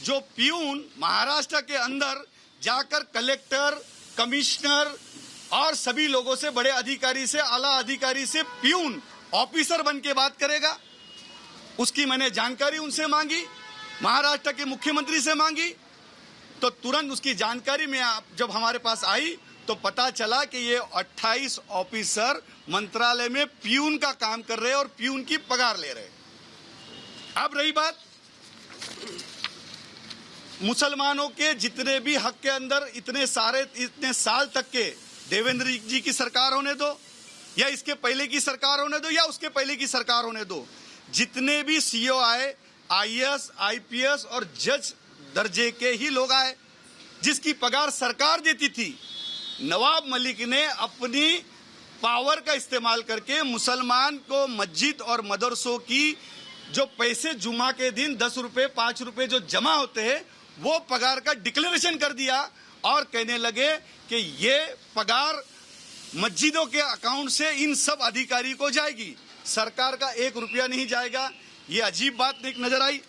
जो प्यून महाराष्ट्र के अंदर जाकर कलेक्टर, कमिश्नर और सभी लोगों से, बड़े अधिकारी से, आला अधिकारी से प्यून ऑफिसर बन के बात करेगा, उसकी मैंने जानकारी उनसे मांगी, महाराष्ट्र के मुख्यमंत्री से मांगी, तो तुरंत उसकी जानकारी में जब हमारे पास आई तो पता चला कि ये 28 ऑफिसर मंत्रालय में प्यून का काम कर रहे हैं और प्यून की पगार ले रहे हैं। अब रही बात मुसलमानों के जितने भी हक के अंदर इतने साल तक के देवेंद्र जी की सरकार होने दो या इसके पहले की सरकार होने दो या उसके पहले की सरकार होने दो, जितने भी सीओ आए, आईएएस, आईपीएस और जज दर्जे के ही लोग आए, जिसकी पगार सरकार देती थी। नवाब मलिक ने अपनी पावर का इस्तेमाल करके मुसलमान को मस्जिद और मदरसों की जो पैसे जुमा के दिन 10 रुपए 5 रुपए जो जमा होते हैं वो पगार का डिक्लेरेशन कर दिया और कहने लगे कि ये पगार मस्जिदों के अकाउंट से इन सब अधिकारी को जाएगी, सरकार का 1 रुपया नहीं जाएगा। ये अजीब बात एक नजर आई।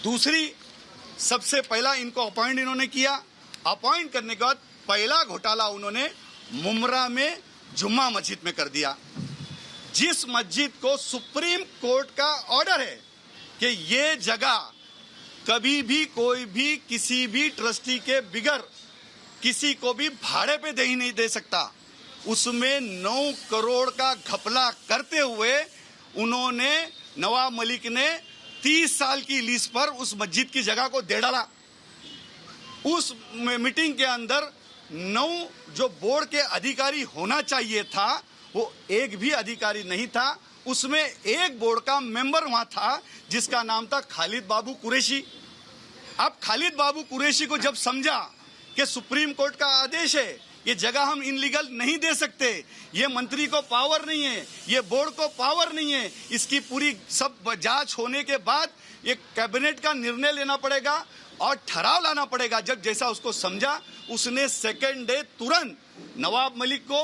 दूसरी, सबसे पहला इनको अपॉइंट इन्होंने किया, अपॉइंट करने के बाद पहला घोटाला उन्होंने मुमरा में जुम्मा मस्जिद में कर दिया, जिस मस्जिद को सुप्रीम कोर्ट का ऑर्डर है कि ये जगह कभी भी कोई भी किसी भी ट्रस्टी के बिगर किसी को भी भाड़े पे ही नहीं दे सकता। उसमें 9 करोड़ का घपला करते हुए उन्होंने, नवाब मलिक ने 30 साल की लीज पर उस मस्जिद की जगह को दे डाला। उस मीटिंग के अंदर 9 जो बोर्ड के अधिकारी होना चाहिए था वो एक भी अधिकारी नहीं था। उसमें एक बोर्ड का मेंबर वहां था जिसका नाम था खालिद बाबू कुरैशी। अब खालिद बाबू कुरैशी को जब समझा कि सुप्रीम कोर्ट का आदेश है, ये जगह हम इनलीगल नहीं दे सकते, ये मंत्री को पावर नहीं है, ये बोर्ड को पावर नहीं है, इसकी पूरी सब जांच होने के बाद ये कैबिनेट का निर्णय लेना पड़ेगा और ठहराव लाना पड़ेगा। जब जैसा उसको समझा, उसने सेकेंड डे तुरंत नवाब मलिक को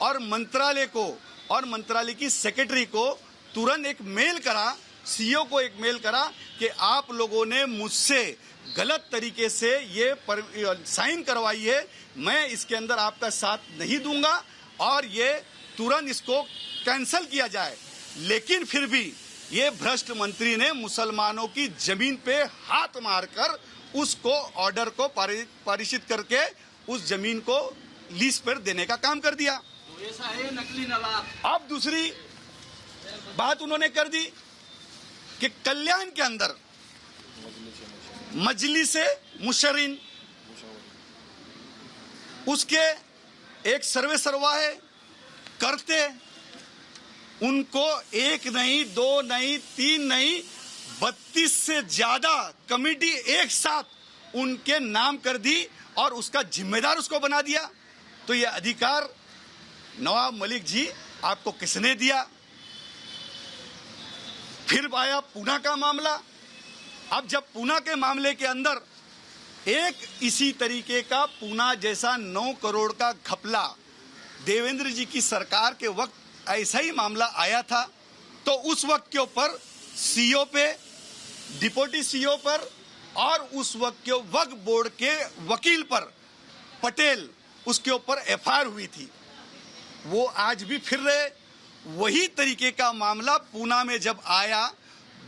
और मंत्रालय को और मंत्रालय की सेक्रेटरी को तुरंत एक मेल करा, सीईओ को एक मेल करा कि आप लोगों ने मुझसे गलत तरीके से ये साइन करवाई है, मैं इसके अंदर आपका साथ नहीं दूंगा और ये तुरंत इसको कैंसिल किया जाए। लेकिन फिर भी ये भ्रष्ट मंत्री ने मुसलमानों की जमीन पे हाथ मारकर उसको ऑर्डर को पारित करके उस जमीन को लीज पर देने का काम कर दिया। तो ऐसा है नकली नवाब। अब दूसरी बात उन्होंने कर दी कि कल्याण के अंदर मजलिसे मुशर्रीन उसके एक सर्वे सरवा है करते, उनको 1 नहीं 2 नहीं 3 नहीं 32 से ज्यादा कमेटी एक साथ उनके नाम कर दी और उसका जिम्मेदार उसको बना दिया। तो ये अधिकार नवाब मलिक जी आपको किसने दिया? फिर आया पूना का मामला। अब जब पूना के मामले के अंदर एक इसी तरीके का पूना जैसा 9 करोड़ का घपला देवेंद्र जी की सरकार के वक्त ऐसा ही मामला आया था, तो उस वक्त के ऊपर सीईओ पे, डिप्टी सीईओ पर और उस वक्त के वक्फ बोर्ड के वकील पर पटेल, उसके ऊपर एफआईआर हुई थी। वो आज भी फिर रहे। वही तरीके का मामला पूना में जब आया,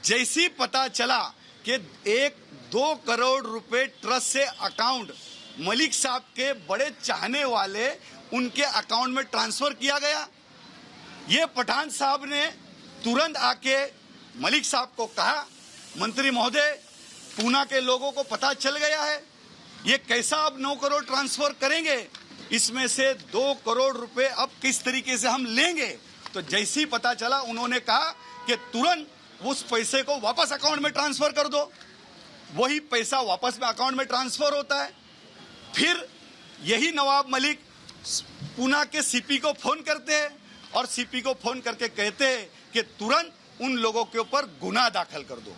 जैसी पता चला कि 1-2 करोड़ रुपए ट्रस्ट से अकाउंट मलिक साहब के बड़े चाहने वाले उनके अकाउंट में ट्रांसफर किया गया, ये पठान साहब ने तुरंत आके मलिक साहब को कहा, मंत्री महोदय पूना के लोगों को पता चल गया है, ये कैसा अब 9 करोड़ ट्रांसफर करेंगे, इसमें से 2 करोड़ रुपए अब किस तरीके से हम लेंगे। तो जैसे ही पता चला उन्होंने कहा कि तुरंत उस पैसे को वापस अकाउंट में ट्रांसफर कर दो। वही पैसा वापस में अकाउंट में ट्रांसफर होता है। फिर यही नवाब मलिक पूना के सीपी को फोन करते हैं और सीपी को फोन करके कहते हैं कि तुरंत उन लोगों के ऊपर गुनाह दाखिल कर दो।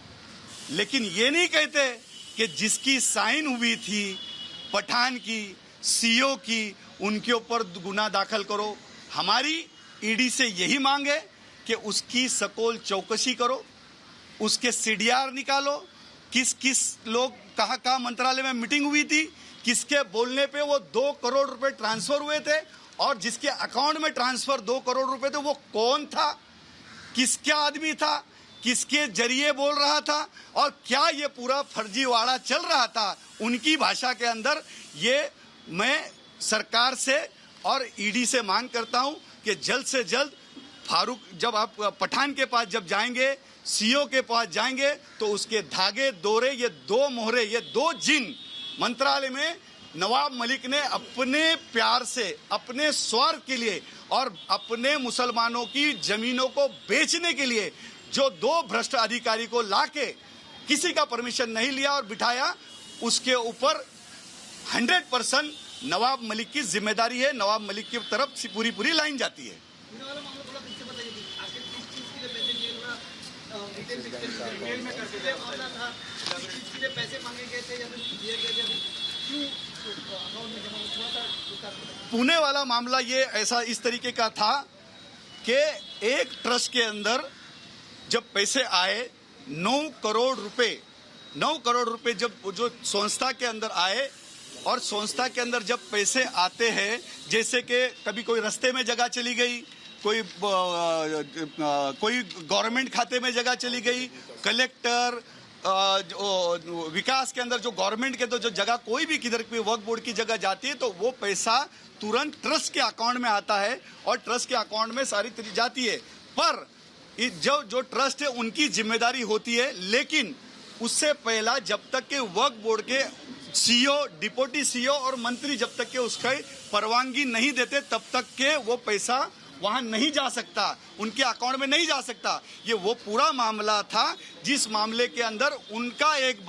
लेकिन ये नहीं कहते कि जिसकी साइन हुई थी पठान की, सीईओ की, उनके ऊपर गुनाह दाखिल करो। हमारी ईडी से यही मांग है कि उसकी सकोल चौकसी करो, उसके सीडीआर निकालो किस किस लोग कहाँ मंत्रालय में मीटिंग हुई थी, किसके बोलने पे वो 2 करोड़ रुपए ट्रांसफर हुए थे, और जिसके अकाउंट में ट्रांसफर 2 करोड़ रुपए थे वो कौन था, किसका आदमी था, किसके जरिए बोल रहा था, और क्या ये पूरा फर्जीवाड़ा चल रहा था उनकी भाषा के अंदर। ये मैं सरकार से और ईडी से मांग करता हूं कि जल्द से जल्द फारूक, जब आप पठान के पास जब जाएंगे, सीओ के पास जाएंगे, तो उसके धागे दोरे, ये 2 मोहरे, ये 2 जिन मंत्रालय में नवाब मलिक ने अपने प्यार से, अपने स्वार्थ के लिए और अपने मुसलमानों की जमीनों को बेचने के लिए जो 2 भ्रष्ट अधिकारी को लाके किसी का परमिशन नहीं लिया और बिठाया, उसके ऊपर 100% नवाब मलिक की जिम्मेदारी है। नवाब मलिक की तरफ से पूरी लाइन जाती है। पुणे वाला मामला ये ऐसा इस तरीके का था कि एक ट्रस्ट के अंदर जब पैसे आए 9 करोड़ रुपए जब जो संस्था के अंदर आए, और संस्था के अंदर जब पैसे आते हैं, जैसे कि कभी कोई रास्ते में जगह चली गई, कोई गवर्नमेंट खाते में जगह चली गई, कलेक्टर विकास के अंदर जो गवर्नमेंट के तो जो जगह कोई भी किधर भी वक्फ बोर्ड की जगह जाती है, तो वो पैसा तुरंत ट्रस्ट के अकाउंट में आता है और ट्रस्ट के अकाउंट में सारी जाती है। पर जो ट्रस्ट है उनकी जिम्मेदारी होती है, लेकिन उससे पहला जब तक के वक्फ बोर्ड के सीईओ, डिप्टी सीईओ और मंत्री जब तक के उसका परवानगी नहीं देते, तब तक के वो पैसा वहां नहीं जा सकता, उनके अकाउंट में नहीं जा सकता। ये वो पूरा मामला था जिस मामले के अंदर उनका एक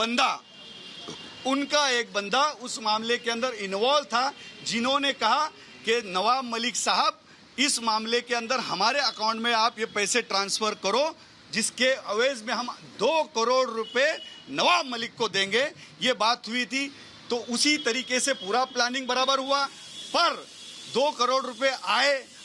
बंदा उस मामले के अंदर इन्वॉल्व था, जिन्होंने कहा कि नवाब मलिक साहब, इस मामले के अंदर हमारे अकाउंट में आप ये पैसे ट्रांसफर करो, जिसके एवज में हम 2 करोड़ रुपए नवाब मलिक को देंगे। ये बात हुई थी, तो उसी तरीके से पूरा प्लानिंग बराबर हुआ। पर 2 करोड़ रुपए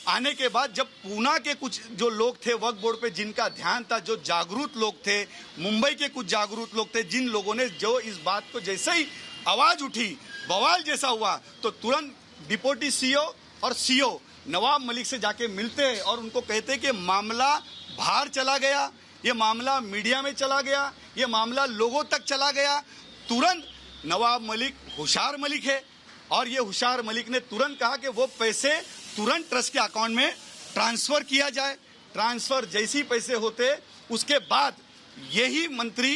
आने के बाद जब पूना के कुछ जो लोग थे वक्फ बोर्ड पे, जिनका ध्यान था, जो जागरूक लोग थे, मुंबई के कुछ जागरूक लोग थे, जिन लोगों ने जो इस बात को जैसे ही आवाज उठी, बवाल जैसा हुआ, तो तुरंत डिप्टी सीईओ और सीईओ नवाब मलिक से जाके मिलते हैं और उनको कहते हैं कि मामला बाहर चला गया, ये मामला मीडिया में चला गया, ये मामला लोगों तक चला गया। तुरंत नवाब मलिक होशियार मलिक है, और ये होशियार मलिक ने तुरंत कहा कि वो पैसे तुरंत ट्रस्ट के अकाउंट में ट्रांसफर किया जाए। ट्रांसफर जैसे ही पैसे होते, उसके बाद यही मंत्री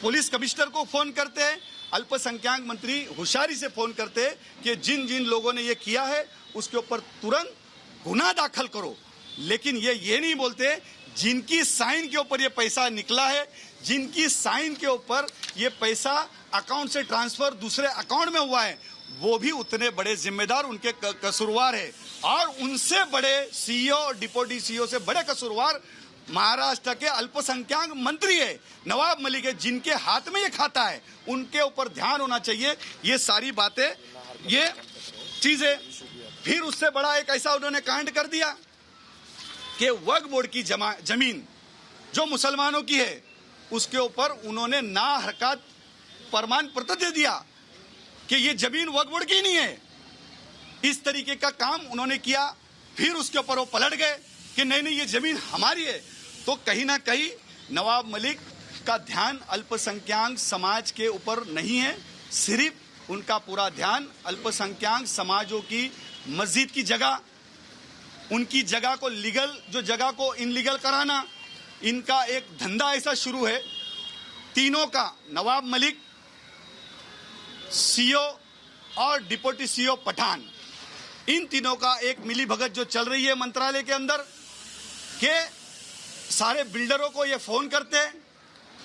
पुलिस कमिश्नर को फोन करते हैं, अल्पसंख्यक मंत्री होशियारी से फोन करते हैं कि जिन जिन लोगों ने ये किया है उसके ऊपर तुरंत गुनाह दाखिल करो। लेकिन ये नहीं बोलते जिनकी साइन के ऊपर ये पैसा निकला है, जिनकी साइन के ऊपर ये पैसा अकाउंट से ट्रांसफर दूसरे अकाउंट में हुआ है, वो भी उतने बड़े जिम्मेदार, उनके कसूरवार है। और उनसे बड़े सीईओ और डिप्टी सीईओ से बड़े कसूरवार महाराष्ट्र के अल्पसंख्यक मंत्री है, नवाब मलिक है, जिनके हाथ में ये खाता है। उनके ऊपर ध्यान होना चाहिए। ये सारी बातें, ये चीजें, फिर उससे बड़ा एक ऐसा उन्होंने कांड कर दिया कि वक्फ बोर्ड की जमीन जो मुसलमानों की है, उसके ऊपर उन्होंने ना हरकत प्रमाण पत्र दे दिया कि ये जमीन वक्फ बोर्ड की नहीं है। इस तरीके का काम उन्होंने किया। फिर उसके ऊपर वो पलट गए कि नहीं ये जमीन हमारी है। तो कहीं ना कहीं नवाब मलिक का ध्यान अल्पसंख्यक समाज के ऊपर नहीं है, सिर्फ उनका पूरा ध्यान अल्पसंख्यक समाजों की मस्जिद की जगह, उनकी जगह को लीगल, जो जगह को इनलीगल कराना, इनका एक धंधा ऐसा शुरू है। तीनों का, नवाब मलिक, सीईओ और डिप्टी सीईओ पठान, इन तीनों का एक मिली भगत जो चल रही है मंत्रालय के अंदर, के सारे बिल्डरों को ये फोन करते हैं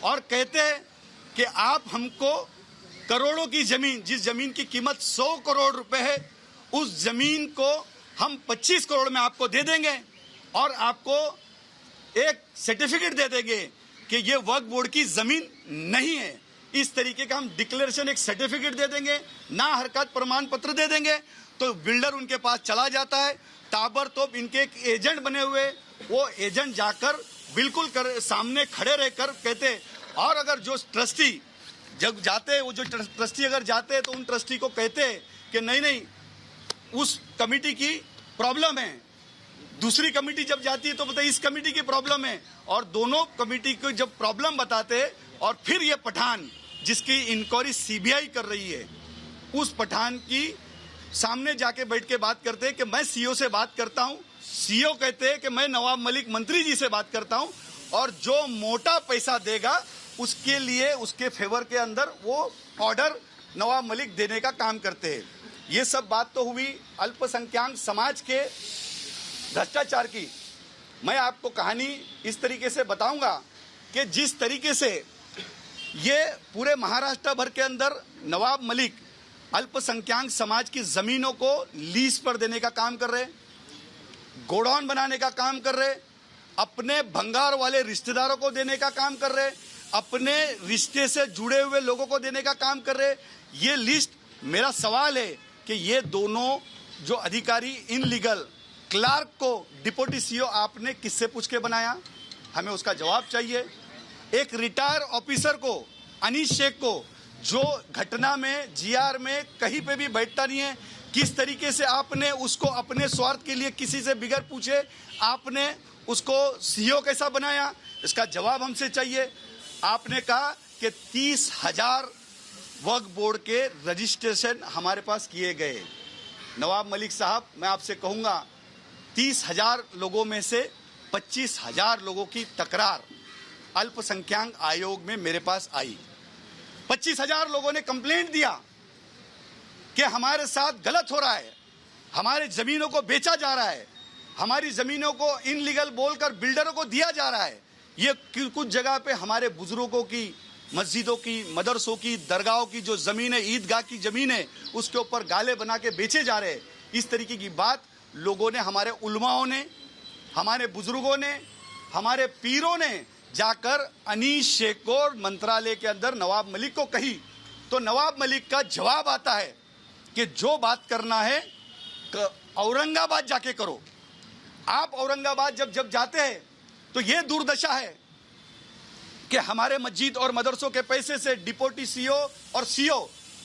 और कहते हैं कि आप हमको करोड़ों की जमीन, जिस जमीन की कीमत 100 करोड़ रुपए है, उस जमीन को हम 25 करोड़ में आपको दे देंगे और आपको एक सर्टिफिकेट दे देंगे कि ये वक्फ बोर्ड की जमीन नहीं है। इस तरीके का हम डिक्लेरेशन, एक सर्टिफिकेट दे देंगे, ना हरकत प्रमाण पत्र दे देंगे। तो बिल्डर उनके पास चला जाता है, ताबड़तोड़ इनके एक एजेंट बने हुए, वो एजेंट जाकर बिल्कुल सामने खड़े रहकर कहते और अगर जो ट्रस्टी जब जाते हैं, वो जो ट्रस्टी अगर जाते हैं तो उन ट्रस्टी को कहते हैं कि नहीं नहीं उस कमेटी की प्रॉब्लम है, दूसरी कमेटी जब जाती है तो बताइए इस कमेटी की प्रॉब्लम है, और दोनों कमेटी को जब प्रॉब्लम बताते हैं और फिर ये पठान जिसकी इंक्वायरी सीबीआई कर रही है उस पठान की सामने जाके बैठ के बात करते हैं कि मैं सीओ से बात करता हूं, सीओ कहते हैं कि मैं नवाब मलिक मंत्री जी से बात करता हूं, और जो मोटा पैसा देगा उसके लिए उसके फेवर के अंदर वो ऑर्डर नवाब मलिक देने का काम करते हैं। ये सब बात तो हुई अल्पसंख्यक समाज के भ्रष्टाचार की। मैं आपको कहानी इस तरीके से बताऊंगा कि जिस तरीके से ये पूरे महाराष्ट्र भर के अंदर नवाब मलिक अल्पसंख्यक समाज की जमीनों को लीज पर देने का काम कर रहे, गोडाउन बनाने का काम कर रहे, अपने भंगार वाले रिश्तेदारों को देने का काम कर रहे, अपने रिश्ते से जुड़े हुए लोगों को देने का काम कर रहे। ये लिस्ट, मेरा सवाल है कि ये दोनों जो अधिकारी इनलीगल क्लार्क को डिप्टी सीओ आपने किससे पूछ के बनाया? हमें उसका जवाब चाहिए। एक रिटायर ऑफिसर को, अनीश शेख को, जो घटना में जीआर में कहीं पे भी बैठता नहीं है, किस तरीके से आपने उसको अपने स्वार्थ के लिए किसी से बिगैर पूछे आपने उसको सीईओ कैसा बनाया? इसका जवाब हमसे चाहिए। आपने कहा कि 30,000 वक्फ बोर्ड के रजिस्ट्रेशन हमारे पास किए गए। नवाब मलिक साहब, मैं आपसे कहूंगा 30,000 लोगों में से 25,000 लोगों की तकरार अल्पसंख्यक आयोग में मेरे पास आई। 25,000 लोगों ने कंप्लेंट दिया कि हमारे साथ गलत हो रहा है, हमारे जमीनों को बेचा जा रहा है, हमारी जमीनों को इनलीगल बोलकर बिल्डरों को दिया जा रहा है। ये कुछ जगह पे हमारे बुजुर्गों की, मस्जिदों की, मदरसों की, दरगाहों की जो जमीन है, ईदगाह की जमीन है, उसके ऊपर गाले बना के बेचे जा रहे हैं। इस तरीके की बात लोगों ने, हमारे उलमाओं ने, हमारे बुजुर्गों ने, हमारे पीरों ने जाकर अनीश शेख को मंत्रालय के अंदर नवाब मलिक को कही। तो नवाब मलिक का जवाब आता है कि जो बात करना है औरंगाबाद जाके करो। आप औरंगाबाद जब जाते हैं तो ये दुर्दशा है कि हमारे मस्जिद और मदरसों के पैसे से डिप्टी सीओ और सीओ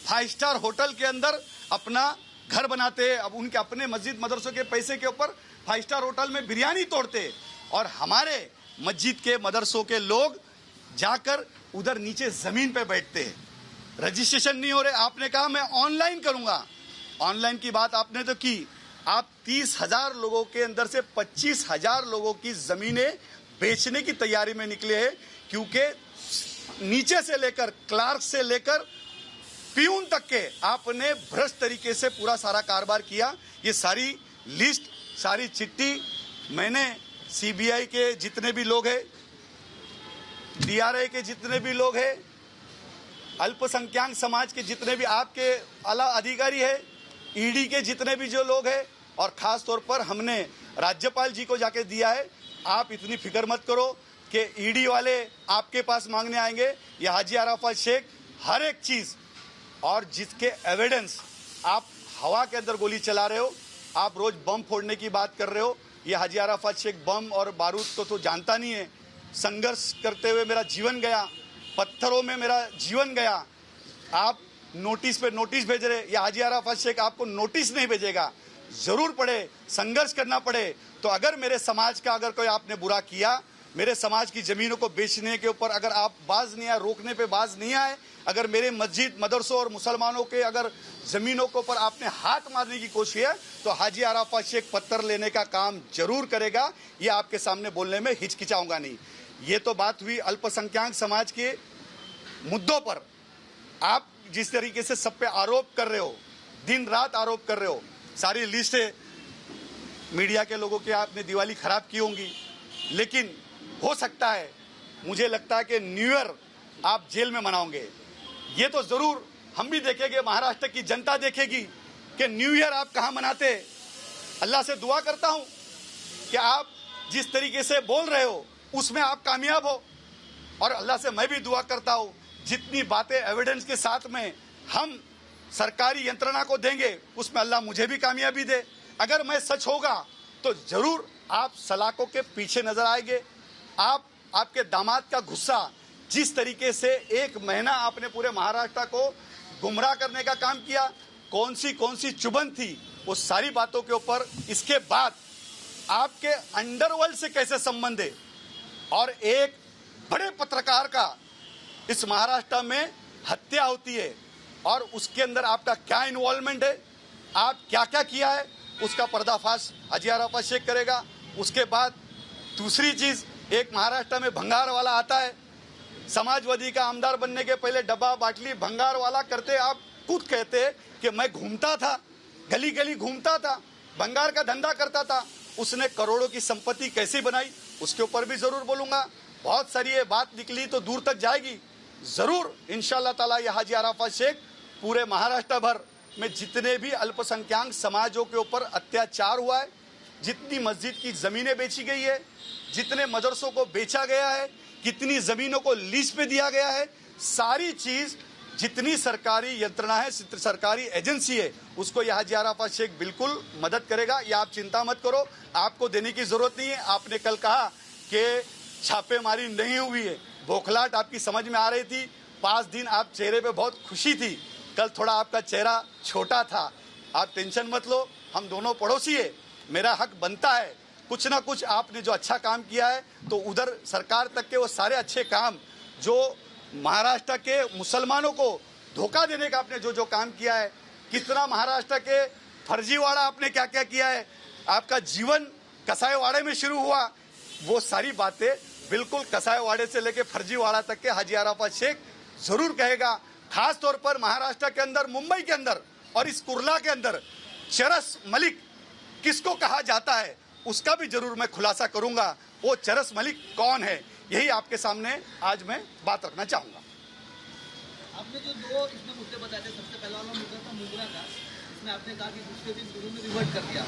5 स्टार होटल के अंदर अपना घर बनाते हैं। अब उनके अपने मस्जिद मदरसों के पैसे के ऊपर 5 स्टार होटल में बिरयानी तोड़ते, और हमारे मस्जिद के मदरसों के लोग जाकर उधर नीचे जमीन पे बैठते हैं। रजिस्ट्रेशन नहीं हो रहे। आपने कहा मैं ऑनलाइन करूंगा। ऑनलाइन की बात आपने तो की। आप 30,000 लोगों के अंदर से 25,000 लोगों की जमीनें बेचने की तैयारी में निकले हैं, क्योंकि नीचे से लेकर क्लार्क से लेकर प्यून तक के आपने भ्रष्ट तरीके से पूरा सारा कारोबार किया। ये सारी लिस्ट, सारी चिट्ठी मैंने सीबीआई के जितने भी लोग हैं, डीआरआई के जितने भी लोग हैं, अल्पसंख्यक समाज के जितने भी आपके आला अधिकारी है, ईडी के जितने भी जो लोग हैं, और खास तौर पर हमने राज्यपाल जी को जाके दिया है। आप इतनी फिक्र मत करो कि ईडी वाले आपके पास मांगने आएंगे। ये हाजी अराफात शेख हर एक चीज, और जिसके एविडेंस, आप हवा के अंदर गोली चला रहे हो, आप रोज बम फोड़ने की बात कर रहे हो। ये हाजी अराफात शेख बम और बारूद को तो जानता नहीं है। संघर्ष करते हुए मेरा जीवन गया, पत्थरों में मेरा जीवन गया। आप नोटिस पे नोटिस भेज रहे। या हाजी अराफात शेख आपको नोटिस नहीं भेजेगा। जरूर पड़े, संघर्ष करना पड़े तो अगर मेरे समाज का अगर कोई आपने बुरा किया, मेरे समाज की जमीनों को बेचने के ऊपर अगर आप बाज नहीं आए, रोकने पे बाज नहीं आए, अगर मेरे मस्जिद मदरसों और मुसलमानों के अगर जमीनों के ऊपर आपने हाथ मारने की कोशिश है, तो हाजी अराफात शेख पत्थर लेने का काम जरूर करेगा। ये आपके सामने बोलने में हिचकिचाऊंगा नहीं। ये तो बात हुई अल्पसंख्यक समाज के मुद्दों पर। आप जिस तरीके से सब पे आरोप कर रहे हो, दिन रात आरोप कर रहे हो, सारी लिस्ट है, मीडिया के लोगों की आपने दिवाली खराब की होंगी, लेकिन हो सकता है, मुझे लगता है कि न्यू ईयर आप जेल में मनाओगे। ये तो जरूर हम भी देखेंगे, महाराष्ट्र की जनता देखेगी कि न्यू ईयर आप कहां मनाते। अल्लाह से दुआ करता हूं कि आप जिस तरीके से बोल रहे हो उसमें आप कामयाब हो, और अल्लाह से मैं भी दुआ करता हूं जितनी बातें एविडेंस के साथ में हम सरकारी यंत्रणा को देंगे उसमें अल्लाह मुझे भी कामयाबी दे। अगर मैं सच होगा तो जरूर आप सलाखों के पीछे नजर आएंगे। आपके दामाद का गुस्सा जिस तरीके से 1 महीना आपने पूरे महाराष्ट्र को गुमराह करने का काम किया, कौन सी चुभन थी, वो सारी बातों के ऊपर इसके बाद आपके अंडरवर्ल्ड से कैसे संबंध है और एक बड़े पत्रकार का इस महाराष्ट्र में हत्या होती है और उसके अंदर आपका क्या इन्वॉल्वमेंट है, आप क्या क्या किया है, उसका पर्दाफाश हाजी अराफत शेख करेगा। उसके बाद दूसरी चीज, एक महाराष्ट्र में भंगार वाला आता है, समाजवादी का आमदार बनने के पहले डब्बा बाटली भंगार वाला करते, आप खुद कहते कि मैं घूमता था, गली गली घूमता था, भंगार का धंधा करता था, उसने करोड़ों की संपत्ति कैसे बनाई, उसके ऊपर भी जरूर बोलूंगा। बहुत सारी ये बात निकली तो दूर तक जाएगी, जरूर इंशाल्लाह ताला ये हाजी अराफत शेख पूरे महाराष्ट्र भर में जितने भी अल्पसंख्यक समाजों के ऊपर अत्याचार हुआ है, जितनी मस्जिद की जमीनें बेची गई है, जितने मदरसों को बेचा गया है, कितनी जमीनों को लीज पे दिया गया है, सारी चीज जितनी सरकारी यंत्रणा है, सरकारी एजेंसी है, उसको यह हाजी अराफत शेख बिल्कुल मदद करेगा। ये आप चिंता मत करो, आपको देने की जरूरत नहीं है। आपने कल कहा कि छापेमारी नहीं हुई है, बौखलाहट आपकी समझ में आ रही थी, 5 दिन आप चेहरे पे बहुत खुशी थी, कल थोड़ा आपका चेहरा छोटा था। आप टेंशन मत लो, हम दोनों पड़ोसी है, मेरा हक बनता है, कुछ ना कुछ आपने जो अच्छा काम किया है तो उधर सरकार तक के वो सारे अच्छे काम जो महाराष्ट्र के मुसलमानों को धोखा देने का आपने जो काम किया है, कितना महाराष्ट्र के फर्जीवाड़ा आपने क्या क्या किया है, आपका जीवन कसाईवाड़े में शुरू हुआ, वो सारी बातें बिल्कुल कसाईवाड़े से लेके फर्जीवाड़ा तक के हाजी अराफत शेख जरूर कहेगा। खास तौर पर महाराष्ट्र के अंदर, मुंबई के अंदर और इस कुर्ला के अंदर चरस मलिक किसको कहा जाता है उसका भी जरूर मैं खुलासा करूंगा। वो चरस मलिक कौन है, यही आपके सामने आज मैं बात रखना चाहूंगा। आपने जो 2 इसमें मुद्दे बताए थे, सबसे पहला वाला मुद्दा था मुंद्रा का, इसमें आपने कहा कि दूसरे दिन उन्होंने रिवर्ट कर दिया,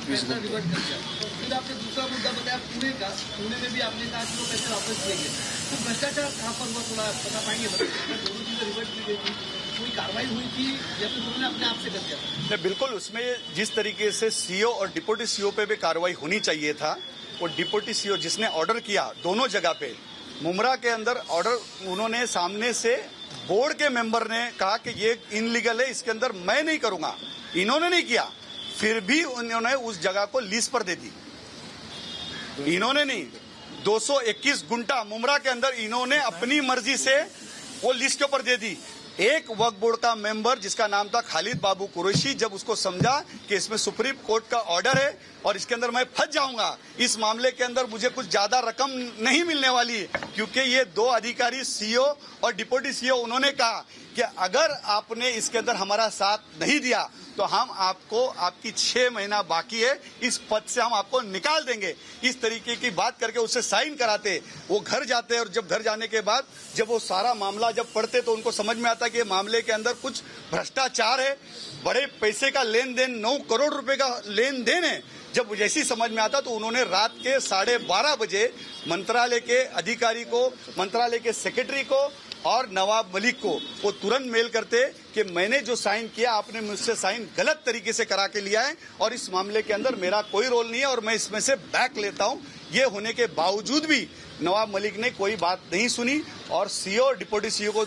पैसा रिवर्ट कर दिया। फिर आपने दूसरा मुद्दा बताया पुणे का, पुणे में भी आपने कहा कि वो पैसे वापस लेंगे। तो भ्रष्टाचार कहाँ पर हुआ, थोड़ा बता पाएंगे? दोनों चीजें रिवर्ट की गई थी, कोई कार्रवाई हुई थी या फिर उन्होंने अपने आप से कर दिया? बिल्कुल, उसमें जिस तरीके से सीओ और डिप्टी सीओ पे भी कार्रवाई होनी चाहिए था, वो डिप्टी सीओ जिसने ऑर्डर किया दोनों जगह पे, मुमरा के अंदर ऑर्डर उन्होंने सामने से बोर्ड के मेंबर ने कहा कि ये इनलीगल है, इसके अंदर मैं नहीं करूंगा, इन्होंने नहीं किया, फिर भी उन्होंने उस जगह को लीज पर दे दी। इन्होंने नहीं, 221 गुंटा मुमरा के अंदर इन्होंने अपनी मर्जी से वो लिस्ट के ऊपर दे दी। एक वक्फ बोर्ड का मेंबर जिसका नाम था खालिद बाबू कुरैशी, जब उसको समझा कि इसमें सुप्रीम कोर्ट का ऑर्डर है और इसके अंदर मैं फंस जाऊंगा, इस मामले के अंदर मुझे कुछ ज्यादा रकम नहीं मिलने वाली है, क्योंकि ये 2 अधिकारी सीओ और डिप्टी सीओ, उन्होंने कहा कि अगर आपने इसके अंदर हमारा साथ नहीं दिया तो हम आपको, आपकी 6 महीना बाकी है, इस पद से हम आपको निकाल देंगे। इस तरीके की बात करके उससे साइन कराते, वो घर जाते और जब घर जाने के बाद जब वो सारा मामला जब पढ़ते तो उनको समझ में आता कि मामले के अंदर कुछ भ्रष्टाचार है, बड़े पैसे का लेन देन, 9 करोड़ रुपए का लेन देन है। जब जैसी समझ में आता तो उन्होंने रात के 12:30 बजे मंत्रालय के अधिकारी को, मंत्रालय के सेक्रेटरी को और नवाब मलिक को वो तुरंत मेल करते कि मैंने जो साइन किया आपने मुझसे साइन गलत तरीके से करा के लिया है और इस मामले के अंदर मेरा कोई रोल नहीं है और मैं इसमें से बैक लेता हूं। ये होने के बावजूद भी नवाब मलिक ने कोई बात नहीं सुनी और सीओ और डिप्टी सीओ को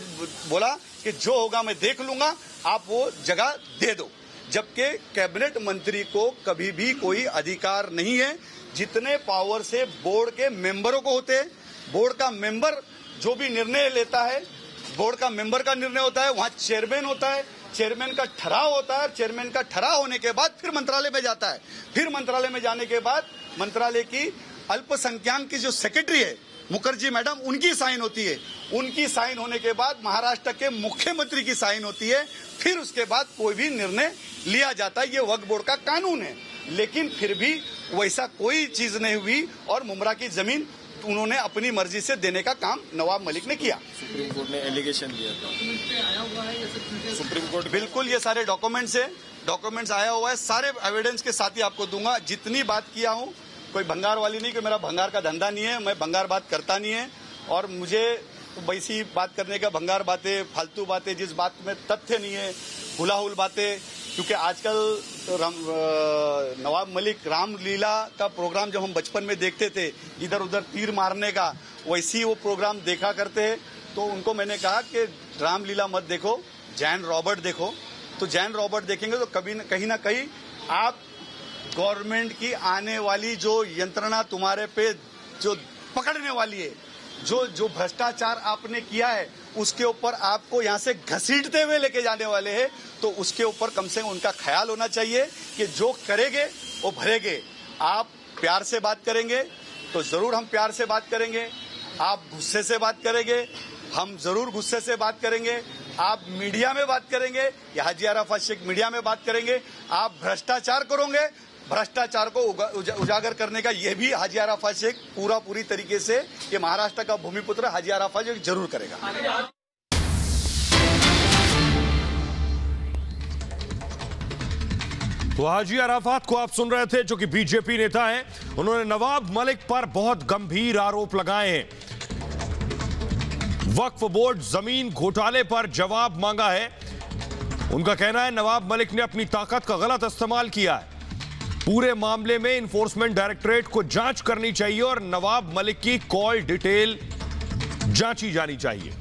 बोला कि जो होगा मैं देख लूंगा, आप वो जगह दे दो। जबकि कैबिनेट मंत्री को कभी भी कोई अधिकार नहीं है, जितने पावर से बोर्ड के मेंबरों को होते हैं। बोर्ड का मेंबर जो भी निर्णय लेता है, बोर्ड का मेंबर का निर्णय होता है, वहां चेयरमैन होता है, चेयरमैन का ठहराव होता है, चेयरमैन का ठहराव होने के बाद फिर मंत्रालय में जाता है, फिर मंत्रालय में जाने के बाद मंत्रालय की अल्पसंख्यक की जो सेक्रेटरी है मुखर्जी मैडम, उनकी साइन होती है, उनकी साइन होने के बाद महाराष्ट्र के मुख्यमंत्री की साइन होती है, फिर उसके बाद कोई भी निर्णय लिया जाता है। ये वक्फ बोर्ड का कानून है, लेकिन फिर भी वैसा कोई चीज नहीं हुई और मुमरा की जमीन उन्होंने अपनी मर्जी से देने का काम नवाब मलिक ने किया। सुप्रीम कोर्ट ने एलिगेशन दिया था, आया हुआ है ये सब चीजें? सुप्रीम कोर्ट बिल्कुल, ये सारे डॉक्यूमेंट्स है, डॉक्यूमेंट्स आया हुआ है, सारे एविडेंस के साथ ही आपको दूंगा। जितनी बात किया हूँ, कोई भंगार वाली नहीं, कि मेरा भंगार का धंधा नहीं है, मैं भंगार बात करता नहीं है और मुझे वैसी बात करने का, भंगार बातें, फालतू बातें, जिस बात में तथ्य नहीं है, हुलाहुल बातें, क्योंकि आजकल नवाब मलिक रामलीला का प्रोग्राम जब हम बचपन में देखते थे, इधर उधर तीर मारने का, वैसी वो प्रोग्राम देखा करते हैं तो उनको मैंने कहा कि रामलीला मत देखो, जैन रॉबर्ट देखो। तो जैन रॉबर्ट देखेंगे तो कहीं ना कहीं आप गवर्नमेंट की आने वाली जो यंत्रणा तुम्हारे पे जो पकड़ने वाली है, जो भ्रष्टाचार आपने किया है, उसके ऊपर आपको यहां से घसीटते हुए लेके जाने वाले हैं। तो उसके ऊपर कम से कम उनका ख्याल होना चाहिए कि जो करेंगे वो भरेंगे। आप प्यार से बात करेंगे तो जरूर हम प्यार से बात करेंगे, आप गुस्से से बात करेंगे, हम जरूर गुस्से से बात करेंगे। आप मीडिया में बात करेंगे या हाजी अराफात शेख मीडिया में बात करेंगे, आप भ्रष्टाचार करोगे, भ्रष्टाचार को उजागर करने का यह भी हाजी अराफात शेख पूरी तरीके से, ये महाराष्ट्र का भूमिपुत्र हाजी अराफात शेख जरूर करेगा। तो हाजी अराफात को आप सुन रहे थे, जो कि बीजेपी नेता हैं। उन्होंने नवाब मलिक पर बहुत गंभीर आरोप लगाए हैं। वक्फ बोर्ड जमीन घोटाले पर जवाब मांगा है। उनका कहना है नवाब मलिक ने अपनी ताकत का गलत इस्तेमाल किया है। पूरे मामले में इन्फोर्समेंट डायरेक्टरेट को जांच करनी चाहिए और नवाब मलिक की कॉल डिटेल जांची जानी चाहिए।